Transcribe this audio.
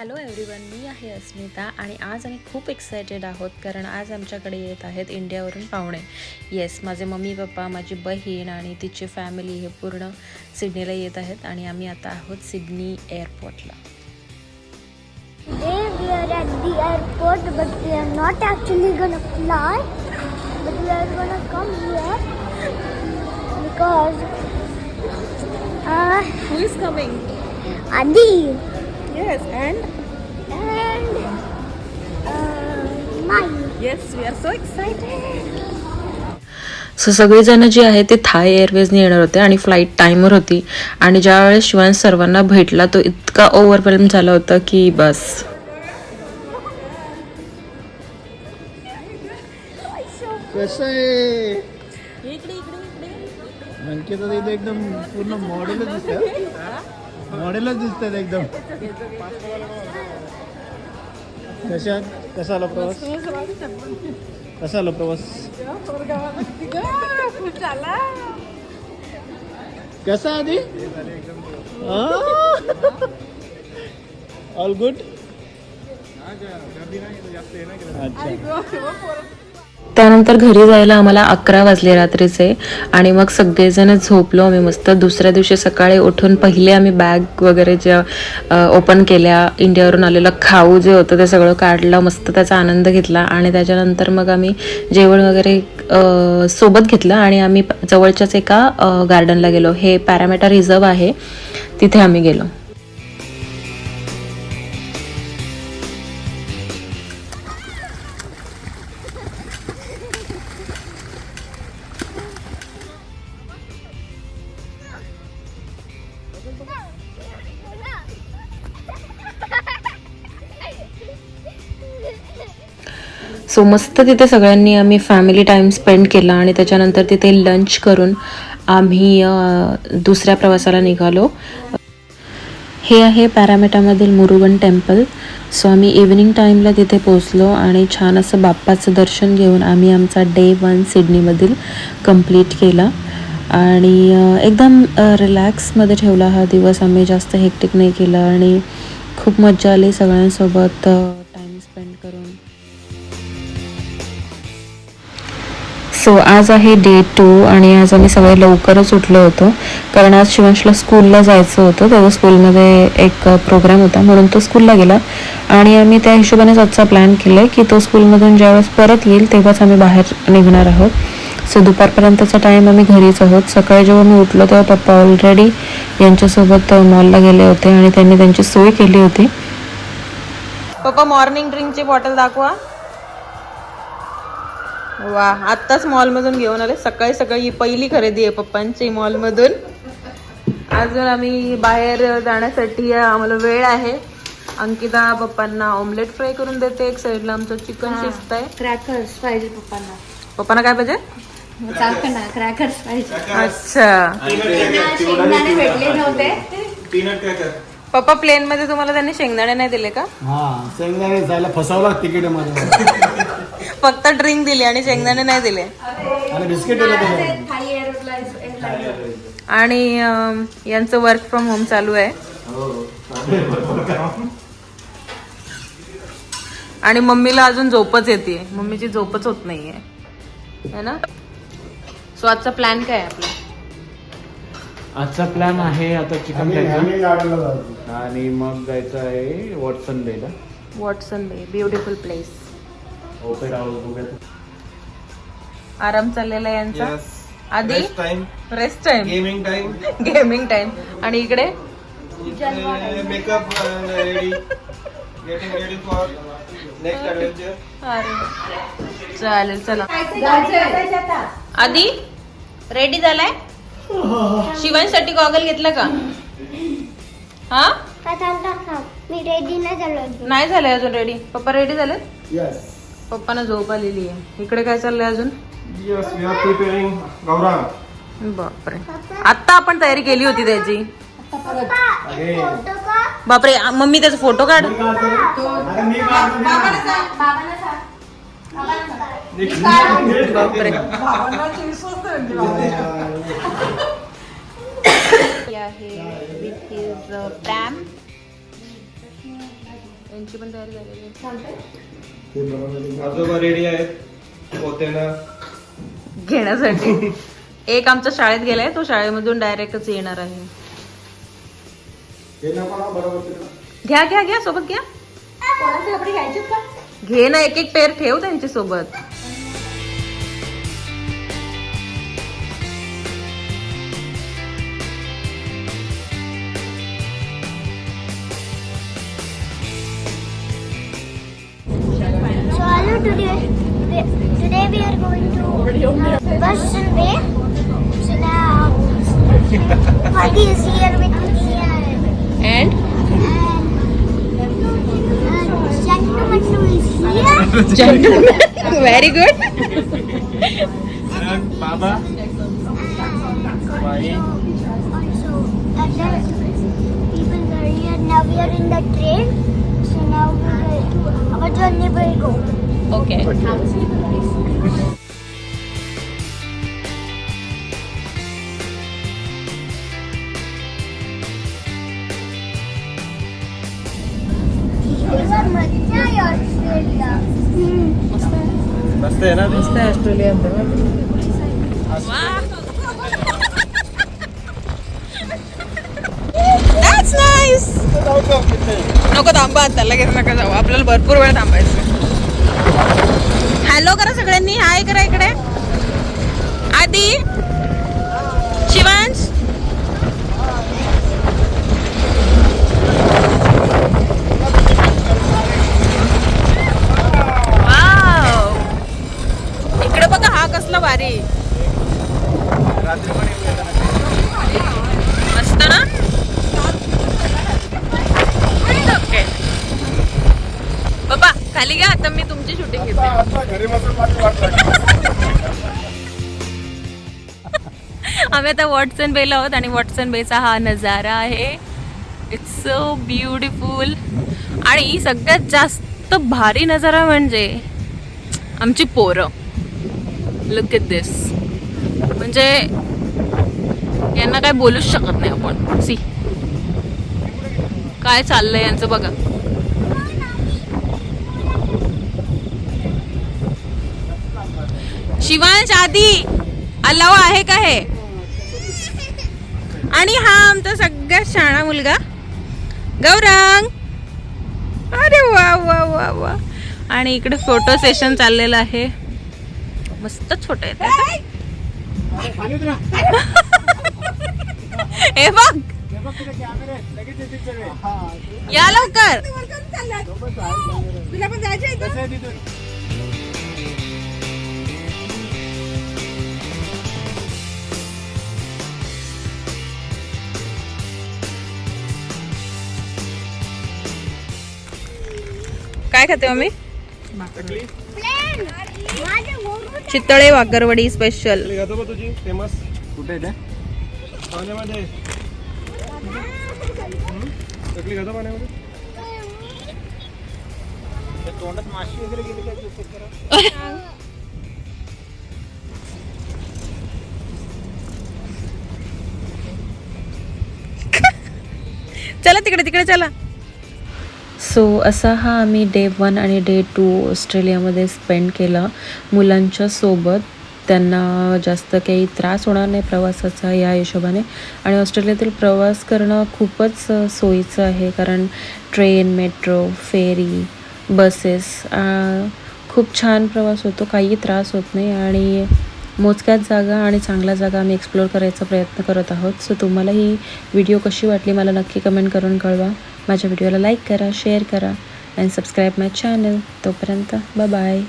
Hello everyone, मी आहे अस्मिता आणि आज आम्ही खूप एक्सायटेड आहोत कारण आज आमच्याकडे येत आहेत इंडियावरून पाहुणे. येस, माझे मम्मी पप्पा, माझी बहीण आणि तिची फॅमिली हे पूर्ण सिडनीला येत आहेत आणि आम्ही आता आहोत सिडनी एअरपोर्टला. Today we are at the airport, but we are not actually gonna fly, but we are gonna come here because Who is coming? Adi Yes, and Mai. yes, we are so excited. So सगळेजण जे आहे ते थाय एअरवेजने येणार होते आणि flight टाईमवर होती आणि ज्यावेळेस शिवांश सर्वांना भेटला तो इतका ओव्हरवेल्म झाला होता की बस. कसं आहे अंकित इथे एकदम पूर्ण मॉडेलच दिसतात, मॉडेलच दिसतात एकदम. कसा आला प्रवास? कसा आला प्रवास? कसा आधी ऑल गुड. अच्छा, त्यानंतर घरी जायला आम्हाला 11 वाजले रात्रीचे आणि मग सगळेजण झोपलो आम्ही मस्त. दुसऱ्या दिवशी सकाळी उठून पहिले आम्ही बॅग वगैरे ज्या ओपन केल्या, इंडियावरून आलेलं खाऊ जे होतं ते सगळं काढलं, मस्त त्याचा आनंद घेतला आणि त्याच्यानंतर मग आम्ही जेवण वगैरे सोबत घेतलं आणि आम्ही जवळच्याच एका गार्डनला गेलो. हे पॅरामेटा रिझर्व आहे, तिथे आम्ही गेलो. सो मस्त तिथे सगळ्यांनी आम्ही फॅमिली टाईम स्पेंड केला आणि त्याच्यानंतर तिथे लंच करून आम्ही दुसऱ्या प्रवासाला निघालो. हे आहे पॅरामेटामधील मुरुगन टेम्पल. सो आम्ही इव्हिनिंग टाईमला तिथे पोचलो आणि छान असं बाप्पाचं दर्शन घेऊन आम्ही आमचा डे 1 सिडनीमधील कंप्लीट केला आणि एकदम रिलॅक्समध्ये ठेवला हा दिवस. आम्ही जास्त हेक्टिक नाही केलं आणि खूप मजा आली सगळ्यांसोबत टाईम स्पेंड करून. सो आज आहे डे 2 आणि आज आम्ही सगळे लवकरच उठलो होतो कारण आज शिवांशला स्कूलला जायचं होतं. त्याचा स्कूलमध्ये एक प्रोग्राम होता म्हणून तो स्कूलला गेला आणि आम्ही त्या हिशोबानेच आजचा प्लॅन केला आहे की तो स्कूलमधून ज्यावेळेस परत येईल तेव्हाच आम्ही बाहेर निघणार आहोत. सो दुपारपर्यंतचा टाईम आम्ही घरीच आहोत. सकाळी जेव्हा मी उठलो तेव्हा पप्पा ऑलरेडी यांच्यासोबत मॉलला गेले होते आणि त्यांनी त्यांची सोय केली होती. पप्पा मॉर्निंग ड्रिंकची बॉटल दाखवा. वा, आत्ताच मॉलमधून घेऊन आले. सकाळी सकाळी पहिली खरेदी आहे पप्पांची मॉलमधून. अजून आम्ही बाहेर जाण्यासाठी आम्हाला वेळ आहे. अंकिता पप्पांना ऑमलेट फ्राय करून देते, एक साईडला आमचं चिकन शिजत आहे. क्रॅकर्स पाहिजे पप्पांना. पप्पांना काय पाहिजे? क्रॅकर्स पाहिजे. अच्छा, शेंगदाणे भेटले नव्हते. पप्पा प्लेन मध्ये तुम्हाला त्यांनी शेंगदाणे नाही दिले का? हा, शेंगदाणे जायला फसवला तिकीट मध्ये. फक्त ड्रिंक दिली आणि शेंगदाणे नाही दिले. आणि बिस्किट दिलं. आणि यांचं वर्क फ्रॉम होम चालू आहे आणि मम्मीला अजून झोपच येते. मम्मीची झोपच होत नाहीये है ना. सो आजचा प्लॅन काय आहे आपला? आजचा प्लॅन आहे आता चिकन खायचं आणि मग जायचं आहे वॉटसन बेला. वॉटसन बे, ब्युटिफुल प्लेस. ओपेरा हाऊस बघूया. आराम चाललेला आहे यांचा. आधी रेस्ट टाइम, गेमिंग टाइम आणि इकडे makeup ready, getting ready for next adventure. अरे चालेल, चला. आधी रेडी झालाय? शिवांसाठी गॉगल घेतला का? हा, मी रेडी नाही झालो. नाही झालंय अजून रेडी. पप्पा रेडी झाले? यस. पप्पांना झोप आलेली आहे. इकडे काय चाललंय अजून? Yes, we are preparing Gaurang. बापरे, आत्ता आपण तयारी केली होती त्याची. बापरे, मम्मी त्याचा फोटो काढ. बापरे. आहे with his pram. यांची पण तयारी झालेली आहे. आजोबा रेडी आहेत पोत्याला घेण्यासाठी. एक आमच्या शाळेत गेलाय, तो शाळेमधून डायरेक्टच येणार आहे. घ्या घ्या घ्या, सोबत घ्या. कपडे घ्यायचे का? घे ना, एक एक पेर ठेव त्यांच्या सोबत. So hello, today we are going to Western Bay. So now Hadi is here with me and Jantu is here. Very good. बाबा Also, other people are here. Now we are in the train. So now our journey will go. Okay. मजा आहे Australia. मस्त आहे ना ते? मस्त आहे Australia. That's nice. नको थांबा आता, लगेच नका जाऊ, आपल्याला भरपूर वेळ थांबायचं. हॅलो करा सगळ्यांनी, हाय करा इकडे. आदी, शिवांश, वाव, इकडे बघा, हा कसला भारी. मस्त ना. ओके बाबा, खाली घ्या, आता मी तुमची शूटिंग घेते. आम्ही आता वॉटसन बेला आहोत आणि वॉटसन बेचा हा नजारा आहे. It's so beautiful. आणि सगळ्यात जास्त भारी नजारा म्हणजे आमची पोरं. Look at this. म्हणजे यांना काय बोलूच शकत नाही आपण. सी काय चाललंय यांचं बघा. शिवांश, आदी, अलाव आहे का हे? आणि हा आमचा सगळ्यात शहाणा मुलगा गौरंग. अरे वा वा वा वा. आणि इकडे फोटो सेशन चाललेलं आहे. मस्तच फोटो येतात. हे बघ, या लवकर. काय खाते मम्मी? चितळे वागरवडी स्पेशल. घेतो बघ तुझी फेमस. कुठे आहे पाण्यामध्ये? चकली घेतो पाण्यामध्ये. तोंडात माशी वगैरे गेली काय? चला तिकडे तिकडे चला. सो असा हा आम्ही डे 1 आणि डे 2 ऑस्ट्रेलियामध्ये स्पेंड केला मुलांच्या सोबत. त्यांना जास्त काही त्रास होणार नाही प्रवासाचा या हिशोबाने. आणि ऑस्ट्रेलियातील प्रवास करणं खूपच सोयीचं आहे, कारण ट्रेन, मेट्रो, फेरी, बसेस, खूप छान प्रवास होतो. काही त्रास होत नाही आणि मोजक्याच जागा आणि चांगल्या जागा आम्ही एक्सप्लोअर करायचा प्रयत्न करत आहोत. सो तुम्हाला ही व्हिडिओ कशी वाटली मला नक्की कमेंट करून कळवा. माझ्या व्हिडिओला लाईक करा, शेअर करा आणि सबस्क्राईब माय चॅनल. तोपर्यंत बाय बाय.